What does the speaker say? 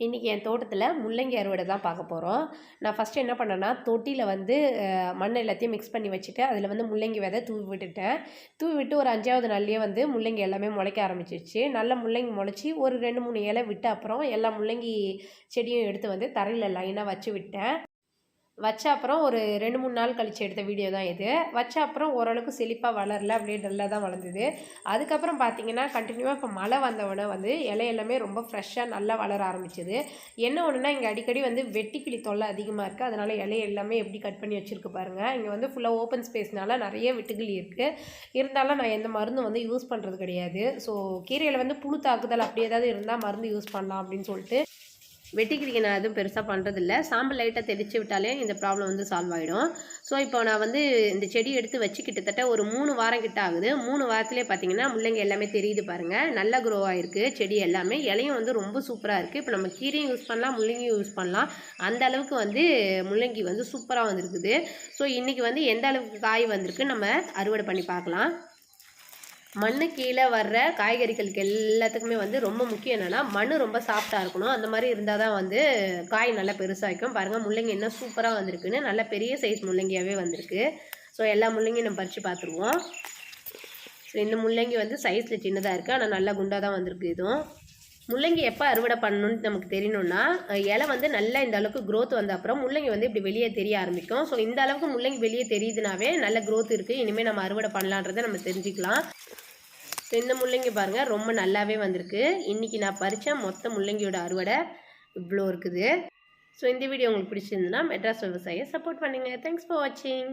இன்றைக்கி என் தோட்டத்தில் முள்ளங்கி அறுவடை தான் பார்க்க போகிறோம். நான் ஃபஸ்ட்டு என்ன பண்ணேன்னா, தொட்டியில் வந்து மண் எல்லாத்தையும் மிக்ஸ் பண்ணி வச்சுட்டு அதில் வந்து முள்ளங்கி விதை தூவி விட்டுட்டேன். தூவி விட்டு ஒரு 5வது நாள்லேயே வந்து முள்ளங்கி எல்லாமே முளைக்க ஆரம்பிச்சிருச்சு. நல்ல முள்ளங்கி முளைச்சி ஒரு 2, 3 இலை விட்ட அப்புறம் எல்லா முள்ளங்கி செடியும் எடுத்து வந்து தரையில் லைனாக வச்சு விட்டேன். வச்ச அப்புறம் ஒரு 2, 3 நாள் கழிச்சு எடுத்த வீடியோ தான் இது. வச்ச அப்புறம் ஓரளவுக்கு செழிப்பாக வளரல, அப்படியே டல்லாக தான் வளர்ந்தது. அதுக்கப்புறம் பார்த்தீங்கன்னா கண்டினியூவாக இப்போ மழை வந்தவுடனே வந்து இலை எல்லாமே ரொம்ப ஃப்ரெஷ்ஷாக நல்லா வளர ஆரம்பிச்சிது. என்ன ஒன்றுனா இங்கே அடிக்கடி வந்து வெட்டுக்கிளி தொல்லை அதிகமாக இருக்குது. அதனால் இலை எல்லாமே எப்படி கட் பண்ணி வச்சுருக்கு பாருங்கள். இங்கே வந்து ஃபுல்லாக ஓப்பன் ஸ்பேஸ்னால நிறைய வெட்டுக்கிளி இருக்குது. இருந்தாலும் நான் எந்த மருந்தும் வந்து யூஸ் பண்ணுறது கிடையாது. ஸோ கீரையில் வந்து புழு தாக்குதல் அப்படி ஏதாவது இருந்தால் மருந்து யூஸ் பண்ணலாம் அப்படின்னு சொல்லிட்டு வெட்டிக்கிளிக்கு நான் எதுவும் பெருசாக பண்ணுறதில்ல. சாம்பல் லைட்டாக தெளித்து விட்டாலே இந்த ப்ராப்ளம் வந்து சால்வ் ஆகிடும். ஸோ இப்போ நான் வந்து இந்த செடி எடுத்து வச்சு கிட்டத்தட்ட ஒரு 3 வாரம் கிட்ட ஆகுது. 3 வாரத்துலேயே பார்த்தீங்கன்னா முள்ளங்கி எல்லாமே தெரியுது பாருங்கள். நல்லா க்ரோ ஆகிருக்கு செடி எல்லாமே. இலையும் வந்து ரொம்ப சூப்பராக இருக்குது. இப்போ நம்ம கீரையும் யூஸ் பண்ணலாம், முள்ளங்கியும் யூஸ் பண்ணலாம். அந்த அளவுக்கு வந்து முள்ளங்கி வந்து சூப்பராக வந்துருக்குது. ஸோ இன்றைக்கி வந்து எந்த அளவுக்கு காய் வந்திருக்கு நம்ம அறுவடை பண்ணி பார்க்கலாம். மண்ணு கீழே வர்ற காய்கறிகளுக்கு எல்லாத்துக்குமே வந்து ரொம்ப முக்கியம் என்னென்னா மண் ரொம்ப சாஃப்டாக இருக்கணும். அந்த மாதிரி இருந்தால் தான் வந்து காய் நல்லா பெருசாக வைக்கும். பாருங்கள் முள்ளங்கி என்ன சூப்பராக வந்திருக்குன்னு. நல்ல பெரிய சைஸ் முள்ளங்கியாகவே வந்திருக்கு. ஸோ எல்லா முள்ளங்கியும் நம்ம பறித்து பார்த்துருவோம். ஸோ இந்த முள்ளங்கி வந்து சைஸில் சின்னதாக இருக்குது, ஆனால் நல்லா குண்டாக தான் வந்திருக்கு. இதுவும் முள்ளங்கி எப்போ அறுவடை பண்ணணும்னு நமக்கு தெரியணும்னா இலை வந்து நல்லா இந்த அளவுக்கு க்ரோத் வந்த அப்புறம் முள்ளங்கி வந்து இப்படி வெளியே தெரிய ஆரம்பிக்கும். ஸோ இந்த அளவுக்கு முள்ளங்கி வெளியே தெரியுதுனாவே நல்ல க்ரோத் இருக்குது, இனிமேல் நம்ம அறுவடை பண்ணலான்றதை நம்ம தெரிஞ்சுக்கலாம். ஸோ இந்த முள்ளங்கி பாருங்கள் ரொம்ப நல்லாவே வந்திருக்கு. இன்றைக்கி நான் பறித்த மொத்த முள்ளங்கியோட அறுவடை இவ்வளோ இருக்குது. ஸோ இந்த வீடியோ உங்களுக்கு பிடிச்சிருந்துன்னா மெட்ராஸ் விவசாயியை சப்போர்ட் பண்ணுங்கள். தேங்க்ஸ் ஃபார் வாட்சிங்.